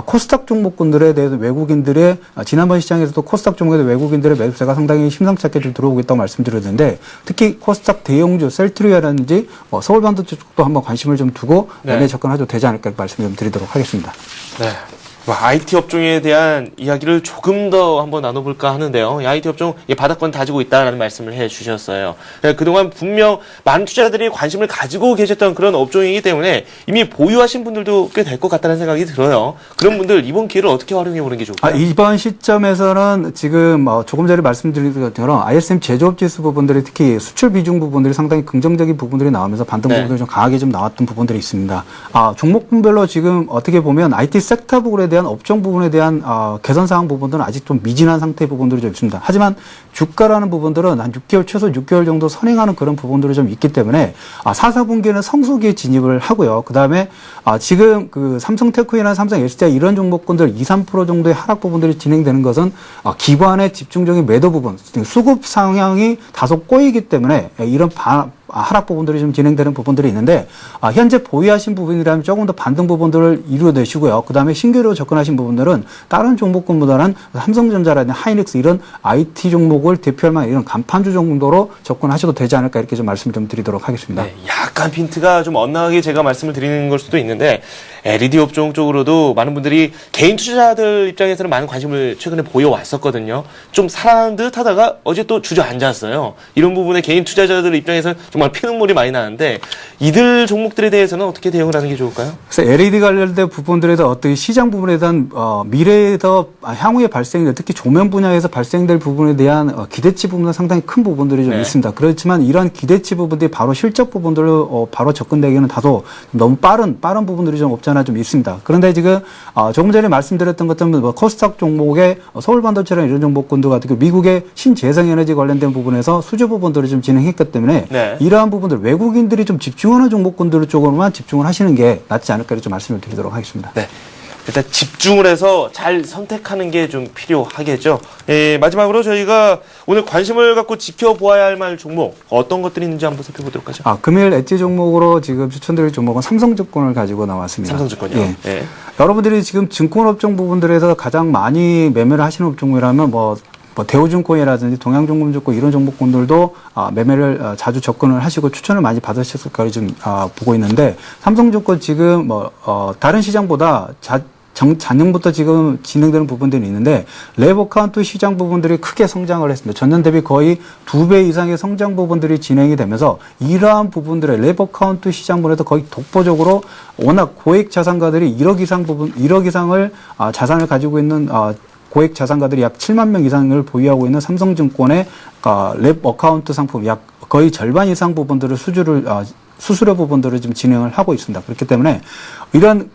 코스닥 종목군들에 대해서 외국인들의 지난번 시장에서도 코스닥 종목에 대해서 외국인들의 매수세가 상당히 심상치 않게 좀 들어오고 있다고 말씀드렸는데 특히 코스닥 대형주 셀트리아라든지 서울반도체 쪽도 한번 관심을 좀 두고 연내 접근하셔도 되지 않을까 말씀 좀 드리도록 하겠습니다. 네. IT 업종에 대한 이야기를 조금 더 한번 나눠볼까 하는데요. 이 IT 업종 바닥권 다지고 있다라는 말씀을 해주셨어요. 그동안 분명 많은 투자자들이 관심을 가지고 계셨던 그런 업종이기 때문에 이미 보유하신 분들도 꽤 될 것 같다는 생각이 들어요. 그런 분들 이번 기회를 어떻게 활용해 보는 게 좋을까요? 이번 시점에서는 지금 조금 전에 말씀드린 것처럼 ISM 제조업 지수 부분들이 특히 수출 비중 부분들이 상당히 긍정적인 부분들이 나오면서 반등 부분들이 좀 강하게 좀 나왔던 부분들이 있습니다. 종목분별로 지금 어떻게 보면 IT 섹터 부분에 대한 업종 부분에 대한 개선 사항 부분들은 아직 좀 미진한 상태의 부분들이 좀 있습니다. 하지만 주가라는 부분들은 한 6개월 최소 6개월 정도 선행하는 그런 부분들이 좀 있기 때문에 4, 4분기에는 성수기에 진입을 하고요. 그다음에 지금 그 삼성테크이나 삼성 SDI 이런 종목군들 2, 3% 정도의 하락 부분들이 진행되는 것은 기관의 집중적인 매도 부분, 수급 상향이 다소 꼬이기 때문에 이런 하락 부분들이 좀 진행되는 부분들이 있는데 현재 보유하신 부분이라면 조금 더 반등 부분들을 이루어내시고요. 그다음에 신규로 접근하신 부분들은 다른 종목군보다는 삼성전자라든지 하이닉스 이런 IT 종목을 대표할 만한 이런 간판주 정도로 접근하셔도 되지 않을까 이렇게 좀 말씀을 좀 드리도록 하겠습니다. 네, 약간 핀트가 좀 엇나가게 제가 말씀을 드리는 걸 수도 있는데 LED 업종 쪽으로도 많은 분들이 개인 투자자들 입장에서는 많은 관심을 최근에 보여왔었거든요. 좀 살아난 듯 하다가 어제 또 주저앉았어요. 이런 부분에 개인 투자자들 입장에서는 정말 피눈물이 많이 나는데 이들 종목들에 대해서는 어떻게 대응을 하는 게 좋을까요? 그래서 LED 관련된 부분들에 대한 어떤 시장 부분에 대한 미래에 더 향후에 발생될 특히 조명 분야에서 발생될 부분에 대한 기대치 부분은 상당히 큰 부분들이 좀 있습니다. 그렇지만 이런 기대치 부분들이 바로 실적 부분들로 바로 접근되기는 다소 너무 빠른 부분들이 좀 없지 않아 좀 있습니다. 그런데 지금 조금 전에 말씀드렸던 것처럼 코스닥 종목의 서울반도체나 이런 종목군들 같은 경우 미국의 신재생에너지 관련된 부분에서 수주 부분들을 좀 진행했기 때문에 이러한 부분들 외국인들이 좀 집중하는 종목군들 쪽으로만 집중을 하시는 게 낫지 않을까 좀 말씀을 드리도록 하겠습니다. 네. 일단 집중을 해서 잘 선택하는 게 좀 필요하겠죠. 마지막으로 저희가 오늘 관심을 갖고 지켜보아야 할 만한 종목 어떤 것들이 있는지 한번 살펴보도록 하죠. 금일 엣지 종목으로 지금 추천드릴 종목은 삼성증권을 가지고 나왔습니다. 삼성증권이요? 예. 예. 여러분들이 지금 증권업종 부분들에서 가장 많이 매매를 하시는 업종이라면 대우증권이라든지 동양증권증권 이런 종목군들도 매매를 자주 접근을 하시고 추천을 많이 받으셨을 거를 좀 보고 있는데 삼성증권 지금 다른 시장보다 작년부터 지금 진행되는 부분들이 있는데 랩 어카운트 시장 부분들이 크게 성장을 했습니다. 전년 대비 거의 2배 이상의 성장 부분들이 진행이 되면서 이러한 부분들의 랩 어카운트 시장분에서 거의 독보적으로 워낙 고액 자산가들이 1억 이상을 자산을 가지고 있는 고액 자산가들이 약 7만 명 이상을 보유하고 있는 삼성증권의 랩 어카운트 상품 약 거의 절반 이상 부분들을 수수료 부분들을 좀 진행을 하고 있습니다. 그렇기 때문에 이런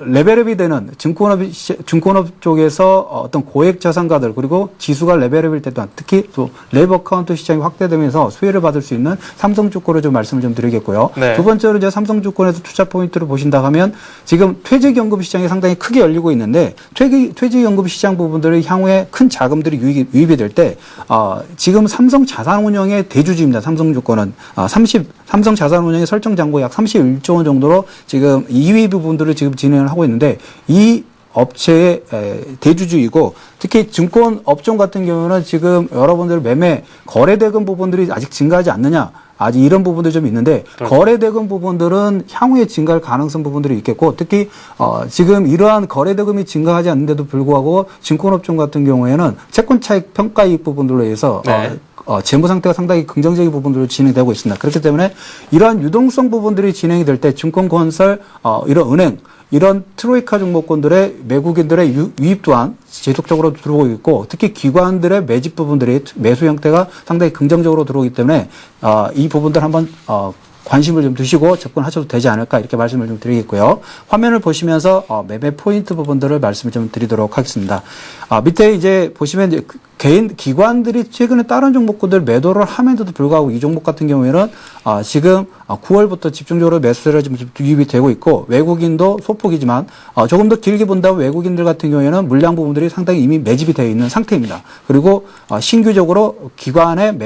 레벨업이 되는 증권업 쪽에서 어떤 고액 자산가들 그리고 지수가 레벨업일 때 또한 특히 또 랩 어카운트 시장이 확대되면서 수혜를 받을 수 있는 삼성증권을 좀 말씀을 좀 드리겠고요. 두 번째로 이제 삼성증권에서 투자 포인트를 보신다 하면 지금 퇴직연금 시장이 상당히 크게 열리고 있는데 퇴직연금 시장 부분들이 향후에 큰 자금들이 유입이 될 때 지금 삼성 자산운용의 대주주입니다. 삼성증권은 삼성 자산운용의 설정 잔고 약 31조 원 정도로 지금 2위 부분들을 지금 진행을 하고 있는데 이 업체의 대주주이고 특히 증권 업종 같은 경우는 지금 여러분들 매매 거래대금 부분들이 아직 증가하지 않느냐 아직 이런 부분들이 좀 있는데 거래대금 부분들은 향후에 증가할 가능성 부분들이 있겠고 특히 지금 이러한 거래대금이 증가하지 않는데도 불구하고 증권업종 같은 경우에는 채권차익 평가이익 부분들로 해서 재무 상태가 상당히 긍정적인 부분들로 진행되고 있습니다. 그렇기 때문에 이러한 유동성 부분들이 진행이 될 때 증권건설, 이런 은행, 이런 트로이카 종목군들의 외국인들의 유입 또한 지속적으로 들어오고 있고 특히 기관들의 매집 부분들이 매수 형태가 상당히 긍정적으로 들어오기 때문에 이 부분들 한번 관심을 좀 두시고 접근하셔도 되지 않을까 이렇게 말씀을 좀 드리겠고요. 화면을 보시면서 매매 포인트 부분들을 말씀을 좀 드리도록 하겠습니다. 밑에 이제 보시면 이제 기관들이 최근에 다른 종목들 매도를 하면서도 불구하고 이 종목 같은 경우에는 지금 9월부터 집중적으로 매수세를 좀 유입이 되고 있고 외국인도 소폭이지만 조금 더 길게 본다면 외국인들 같은 경우에는 물량 부분들이 상당히 이미 매집이 되어 있는 상태입니다. 그리고 신규적으로 기관의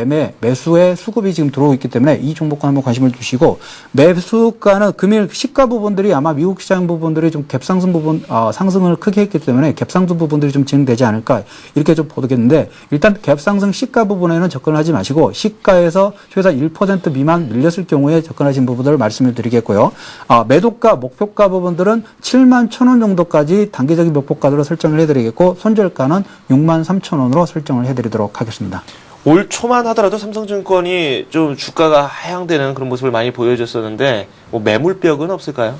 매수의 수급이 지금 들어오고 있기 때문에 이 종목과 한번 관심을 주시고 매수가는 금일 시가 부분들이 아마 미국 시장 부분들이 좀 갭상승 부분 상승을 크게 했기 때문에 갭상승 부분들이 좀 진행되지 않을까 이렇게 좀 보겠는데 일단 갭상승 시가 부분에는 접근하지 마시고 시가에서 최소 1% 미만 밀렸을 경우에 접근하신 부분들을 말씀을 드리겠고요. 매도가, 목표가 부분들은 71,000원 정도까지 단기적인 목표가로 설정을 해드리겠고 손절가는 63,000원으로 설정을 해드리도록 하겠습니다. 올 초만 하더라도 삼성증권이 좀 주가가 하향되는 그런 모습을 많이 보여줬었는데 뭐 매물벽은 없을까요?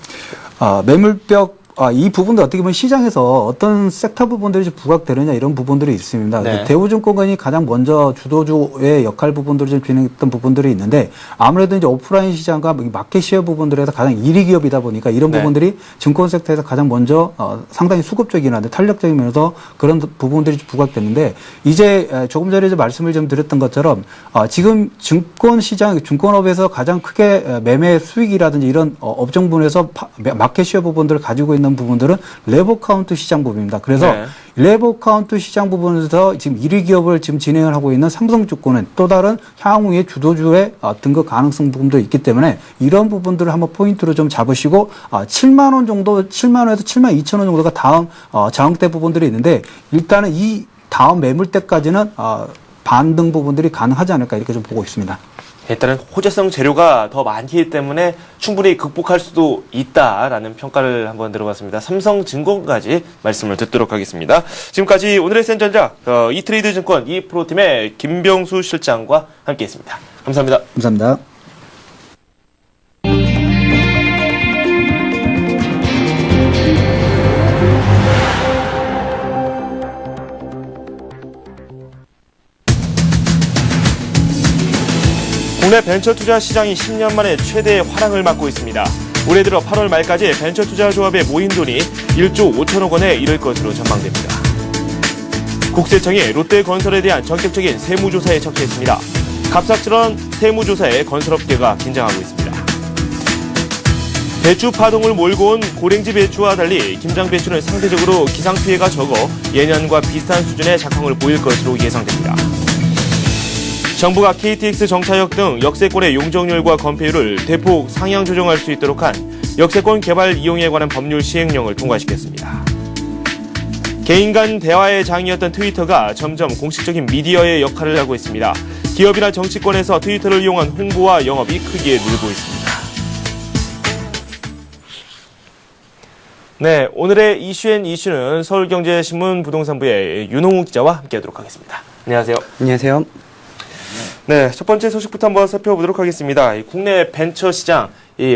매물벽 이 부분도 어떻게 보면 시장에서 어떤 섹터 부분들이 좀 부각되느냐 이런 부분들이 있습니다. 네. 대우증권이 가장 먼저 주도주의 역할 부분들을 좀 진행했던 부분들이 있는데 아무래도 이제 오프라인 시장과 마켓시어 부분들에서 가장 1위 기업이다 보니까 이런 네. 부분들이 증권 섹터에서 가장 먼저 상당히 수급적이긴 한데 탄력적인 면에서 그런 부분들이 좀 부각됐는데 이제 조금 전에 말씀을 좀 드렸던 것처럼 지금 증권 시장, 증권업에서 가장 크게 매매 수익이라든지 이런 업종 분에서 마켓시어 부분들을 가지고 있는 부분들은 레버 카운트 시장 부분입니다. 그래서 네. 레버 카운트 시장 부분에서 지금 1위 기업을 지금 진행을 하고 있는 삼성증권은 또 다른 향후의 주도주의 등급 가능성 부분도 있기 때문에 이런 부분들을 한번 포인트로 좀 잡으시고 7만 원 정도, 7만 원에서 7만 2천 원 정도가 다음 저항대 부분들이 있는데 일단은 이 다음 매물대까지는 반등 부분들이 가능하지 않을까 이렇게 좀 보고 있습니다. 일단은 호재성 재료가 더 많기 때문에 충분히 극복할 수도 있다라는 평가를 한번 들어봤습니다. 삼성증권까지 말씀을 듣도록 하겠습니다. 지금까지 오늘의 센전작 이트레이드 증권 이프로팀의 김병수 실장과 함께했습니다. 감사합니다. 감사합니다. 국내 벤처 투자 시장이 10년 만에 최대의 화랑을 맞고 있습니다. 올해 들어 8월 말까지 벤처 투자 조합에 모인 돈이 1조 5천억 원에 이를 것으로 전망됩니다. 국세청이 롯데건설에 대한 전격적인 세무조사에 척수했습니다. 갑작스런 세무조사에 건설업계가 긴장하고 있습니다. 배추 파동을 몰고 온 고랭지 배추와 달리 김장 배추는 상대적으로 기상 피해가 적어 예년과 비슷한 수준의 작황을 보일 것으로 예상됩니다. 정부가 KTX 정차역 등 역세권의 용적률과 건폐율을 대폭 상향 조정할 수 있도록 한 역세권 개발 이용에 관한 법률 시행령을 통과시켰습니다. 개인 간 대화의 장이었던 트위터가 점점 공식적인 미디어의 역할을 하고 있습니다. 기업이나 정치권에서 트위터를 이용한 홍보와 영업이 크게 늘고 있습니다. 네, 오늘의 이슈는 서울경제신문 부동산부의 윤홍우 기자와 함께하도록 하겠습니다. 안녕하세요. 안녕하세요. 네, 첫 번째 소식부터 한번 살펴보도록 하겠습니다. 이 국내 벤처 시장,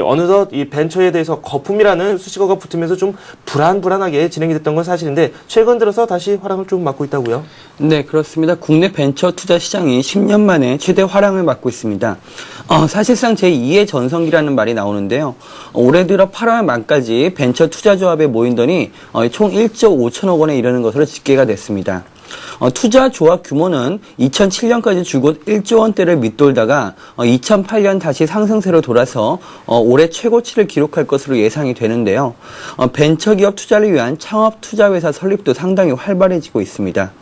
어느덧 이 벤처에 대해서 거품이라는 수식어가 붙으면서 좀 불안하게 진행이 됐던 건 사실인데 최근 들어서 다시 화랑을 좀 맞고 있다고요? 네, 그렇습니다. 국내 벤처 투자 시장이 10년 만에 최대 화랑을 맞고 있습니다. 사실상 제2의 전성기라는 말이 나오는데요. 올해 들어 8월 말까지 벤처 투자 조합에 모인 돈이 총 1조 5천억 원에 이르는 것으로 집계가 됐습니다. 투자 조합 규모는 2007년까지 줄곧 1조 원대를 밑돌다가 2008년 다시 상승세로 돌아서 올해 최고치를 기록할 것으로 예상이 되는데요. 벤처기업 투자를 위한 창업투자회사 설립도 상당히 활발해지고 있습니다.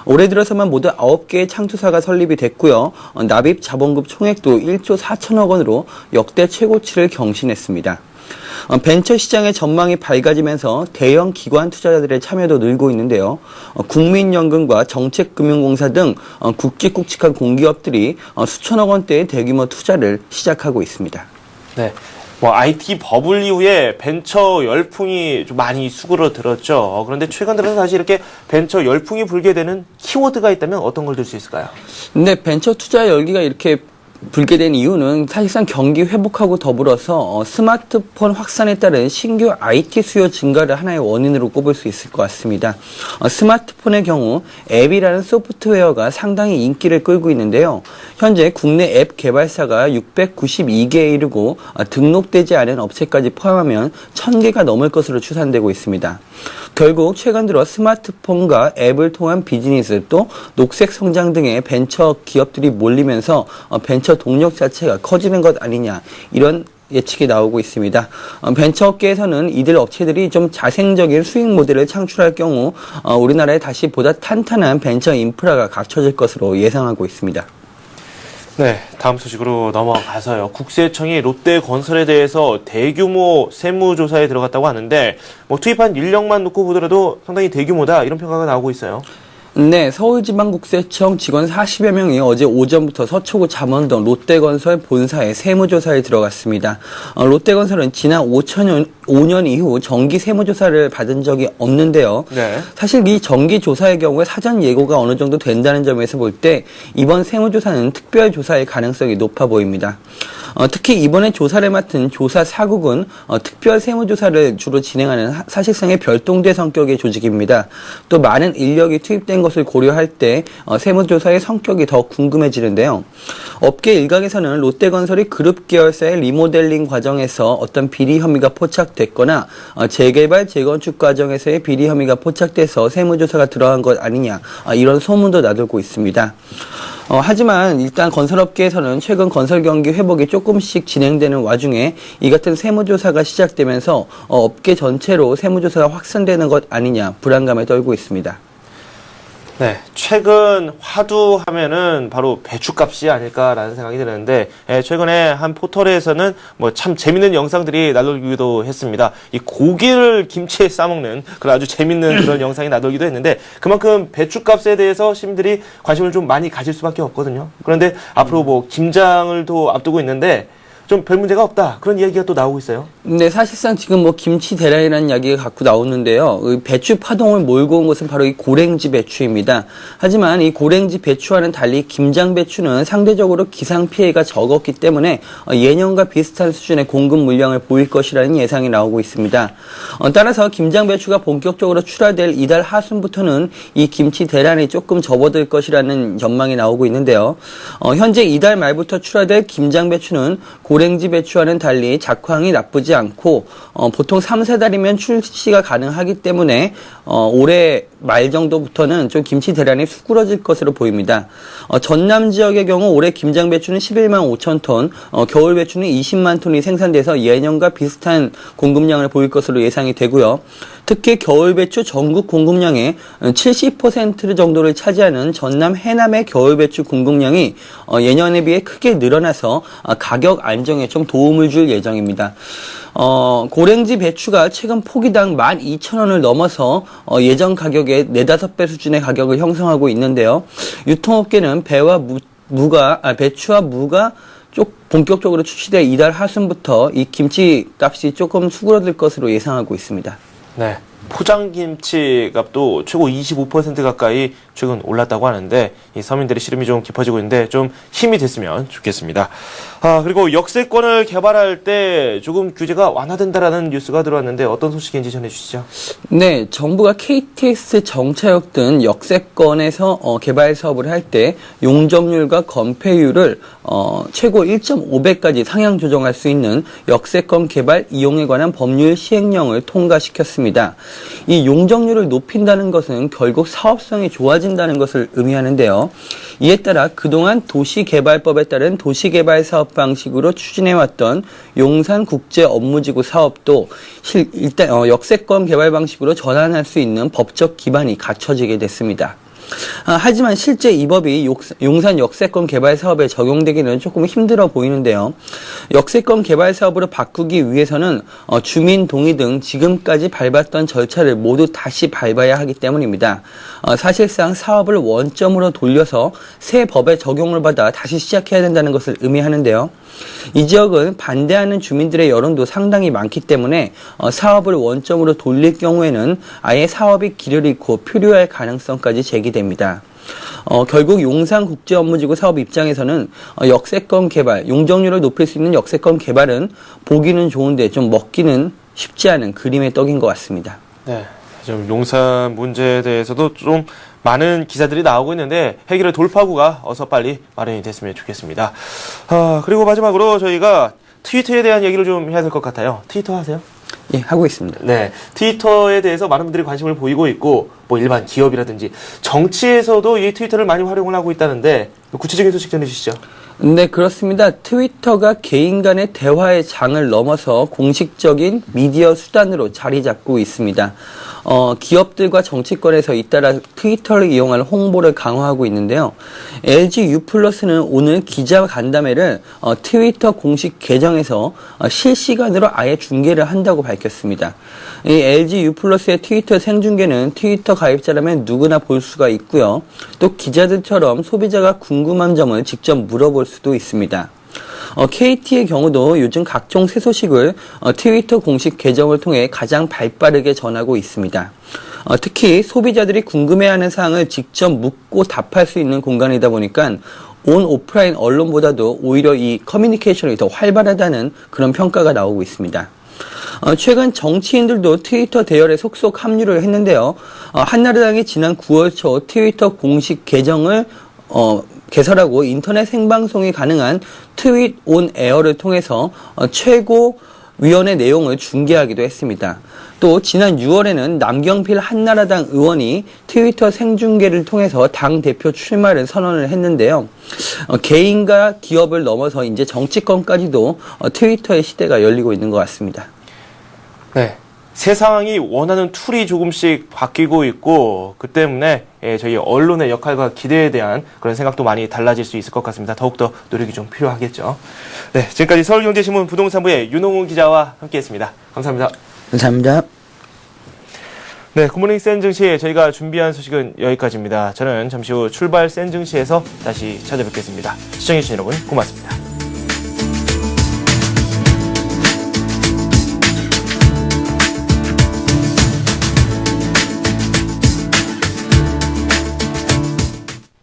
올해 들어서만 모두 9개의 창투사가 설립이 됐고요. 납입 자본금 총액도 1조 4천억 원으로 역대 최고치를 경신했습니다. 벤처 시장의 전망이 밝아지면서 대형 기관 투자자들의 참여도 늘고 있는데요. 국민연금과 정책금융공사 등 굵직굵직한 공기업들이 수천억 원대의 대규모 투자를 시작하고 있습니다. 네. IT 버블 이후에 벤처 열풍이 좀 많이 수그러들었죠. 그런데 최근 들어서 다시 이렇게 벤처 열풍이 불게 되는 키워드가 있다면 어떤 걸 들 수 있을까요? 근데 벤처 투자 열기가 이렇게 불게 된 이유는 사실상 경기 회복하고 더불어서 스마트폰 확산에 따른 신규 IT 수요 증가를 하나의 원인으로 꼽을 수 있을 것 같습니다. 스마트폰의 경우 앱이라는 소프트웨어가 상당히 인기를 끌고 있는데요. 현재 국내 앱 개발사가 692개에 이르고 등록되지 않은 업체까지 포함하면 1000개가 넘을 것으로 추산되고 있습니다. 결국 최근 들어 스마트폰과 앱을 통한 비즈니스 또 녹색 성장 등의 벤처 기업들이 몰리면서 벤처 동력 자체가 커지는 것 아니냐 이런 예측이 나오고 있습니다. 벤처업계에서는 이들 업체들이 좀 자생적인 수익 모델을 창출할 경우 우리나라에 다시 보다 탄탄한 벤처 인프라가 갖춰질 것으로 예상하고 있습니다. 네, 다음 소식으로 넘어가서요. 국세청이 롯데건설에 대해서 대규모 세무조사에 들어갔다고 하는데 투입한 인력만 놓고 보더라도 상당히 대규모다 이런 평가가 나오고 있어요. 네, 서울지방국세청 직원 40여 명이 어제 오전부터 서초구 잠원동 롯데건설 본사에 세무조사에 들어갔습니다. 롯데건설은 지난 5년 이후 정기 세무조사를 받은 적이 없는데요. 네. 사실 이 정기 조사의 경우에 사전 예고가 어느 정도 된다는 점에서 볼 때 이번 세무조사는 특별조사일 가능성이 높아 보입니다. 특히 이번에 조사를 맡은 조사사국은 특별 세무조사를 주로 진행하는 사실상의 별동대 성격의 조직입니다. 또 많은 인력이 투입된 것을 고려할 때 세무조사의 성격이 더 궁금해지는데요. 업계 일각에서는 롯데건설이 그룹 계열사의 리모델링 과정에서 어떤 비리 혐의가 포착됐거나 재개발, 재건축 과정에서의 비리 혐의가 포착돼서 세무조사가 들어간 것 아니냐 이런 소문도 나돌고 있습니다. 하지만 일단 건설업계에서는 최근 건설 경기 회복이 조금씩 진행되는 와중에 이 같은 세무조사가 시작되면서 업계 전체로 세무조사가 확산되는 것 아니냐 불안감에 떨고 있습니다. 네, 최근 화두 하면은 바로 배추값이 아닐까라는 생각이 드는데 최근에 한 포털에서는 참 재밌는 영상들이 나돌기도 했습니다. 이 고기를 김치에 싸먹는 그런 아주 재밌는 그런 영상이 나돌기도 했는데 그만큼 배추값에 대해서 시민들이 관심을 좀 많이 가질 수밖에 없거든요. 그런데 앞으로 김장을 또 앞두고 있는데 좀 별 문제가 없다. 그런 이야기가 또 나오고 있어요. 네, 사실상 지금 김치 대란이라는 이야기가 갖고 나오는데요. 배추 파동을 몰고 온 것은 바로 이 고랭지 배추입니다. 하지만 이 고랭지 배추와는 달리 김장 배추는 상대적으로 기상 피해가 적었기 때문에 예년과 비슷한 수준의 공급 물량을 보일 것이라는 예상이 나오고 있습니다. 따라서 김장 배추가 본격적으로 출하될 이달 하순부터는 이 김치 대란이 조금 접어들 것이라는 전망이 나오고 있는데요. 현재 이달 말부터 출하될 김장 배추는 고랭지 배추와는 달리 작황이 나쁘지 않고 보통 3-4달이면 출시가 가능하기 때문에 올해 말 정도부터는 좀 김치 대란이 수그러질 것으로 보입니다. 전남 지역의 경우 올해 김장 배추는 11만 5천 톤, 겨울 배추는 20만 톤이 생산돼서 예년과 비슷한 공급량을 보일 것으로 예상이 되고요. 특히 겨울 배추 전국 공급량의 70% 정도를 차지하는 전남 해남의 겨울 배추 공급량이 예년에 비해 크게 늘어나서 가격 안정에 좀 도움을 줄 예정입니다. 고랭지 배추가 최근 포기당 12,000원을 넘어서 예전 가격의 4-5배 수준의 가격을 형성하고 있는데요. 유통업계는 배추와 무가 본격적으로 출시될 이달 하순부터 이 김치 값이 조금 수그러들 것으로 예상하고 있습니다. 네. 포장김치 값도 최고 25% 가까이 최근 올랐다고 하는데 이 서민들의 시름이 좀 깊어지고 있는데 좀 힘이 됐으면 좋겠습니다. 그리고 역세권을 개발할 때 조금 규제가 완화된다라는 뉴스가 들어왔는데 어떤 소식인지 전해주시죠. 네, 정부가 KTX 정차역 등 역세권에서 개발 사업을 할 때 용적률과 건폐율을 최고 1.5배까지 상향 조정할 수 있는 역세권 개발 이용에 관한 법률 시행령을 통과시켰습니다. 이 용적률을 높인다는 것은 결국 사업성이 좋아진다는 것을 의미하는데요. 이에 따라 그동안 도시개발법에 따른 도시개발 사업 방식으로 추진해왔던 용산국제업무지구 사업도 일단 역세권 개발 방식으로 전환할 수 있는 법적 기반이 갖춰지게 됐습니다. 하지만 실제 이 법이 용산 역세권 개발 사업에 적용되기는 조금 힘들어 보이는데요. 역세권 개발 사업으로 바꾸기 위해서는 주민 동의 등 지금까지 밟았던 절차를 모두 다시 밟아야 하기 때문입니다. 사실상 사업을 원점으로 돌려서 새 법에 적용을 받아 다시 시작해야 된다는 것을 의미하는데요. 이 지역은 반대하는 주민들의 여론도 상당히 많기 때문에 사업을 원점으로 돌릴 경우에는 아예 사업이 길을 잃고 표류할 가능성까지 제기됩니다. 결국 용산국제업무지구 사업 입장에서는 역세권 개발, 용적률을 높일 수 있는 역세권 개발은 보기는 좋은데 좀 먹기는 쉽지 않은 그림의 떡인 것 같습니다. 네. 좀 용산 문제에 대해서도 좀 많은 기사들이 나오고 있는데 해결의 돌파구가 어서 빨리 마련이 됐으면 좋겠습니다. 그리고 마지막으로 저희가 트위터에 대한 얘기를 좀 해야 될 것 같아요. 트위터 하세요? 예, 하고 있습니다. 네. 트위터에 대해서 많은 분들이 관심을 보이고 있고, 뭐 일반 기업이라든지 정치에서도 이 트위터를 많이 활용을 하고 있다는데, 구체적인 소식 전해주시죠. 네, 그렇습니다. 트위터가 개인 간의 대화의 장을 넘어서 공식적인 미디어 수단으로 자리 잡고 있습니다. 기업들과 정치권에서 잇따라 트위터를 이용할 홍보를 강화하고 있는데요. LG U+는 오늘 기자 간담회를 트위터 공식 계정에서 실시간으로 아예 중계를 한다고 밝혔습니다. 이 LG U+의 트위터 생중계는 트위터 가입자라면 누구나 볼 수가 있고요. 또 기자들처럼 소비자가 궁금한 점을 직접 물어볼 수도 있습니다. KT의 경우도 요즘 각종 새 소식을 트위터 공식 계정을 통해 가장 발빠르게 전하고 있습니다. 특히 소비자들이 궁금해하는 사항을 직접 묻고 답할 수 있는 공간이다 보니까 온 오프라인 언론보다도 오히려 이 커뮤니케이션이 더 활발하다는 그런 평가가 나오고 있습니다. 최근 정치인들도 트위터 대열에 속속 합류를 했는데요. 한나라당이 지난 9월 초 트위터 공식 계정을 개설하고 인터넷 생방송이 가능한 트윗 온 에어를 통해서 최고위원회 내용을 중계하기도 했습니다. 또 지난 6월에는 남경필 한나라당 의원이 트위터 생중계를 통해서 당대표 출마를 선언을 했는데요. 개인과 기업을 넘어서 이제 정치권까지도 트위터의 시대가 열리고 있는 것 같습니다. 네. 세상이 원하는 툴이 조금씩 바뀌고 있고, 그 때문에 저희 언론의 역할과 기대에 대한 그런 생각도 많이 달라질 수 있을 것 같습니다. 더욱더 노력이 좀 필요하겠죠. 네. 지금까지 서울경제신문 부동산부의 윤홍훈 기자와 함께했습니다. 감사합니다. 감사합니다. 네, 굿모닝 센증시 저희가 준비한 소식은 여기까지입니다. 저는 잠시 후 출발 센증시에서 다시 찾아뵙겠습니다. 시청해주신 여러분 고맙습니다.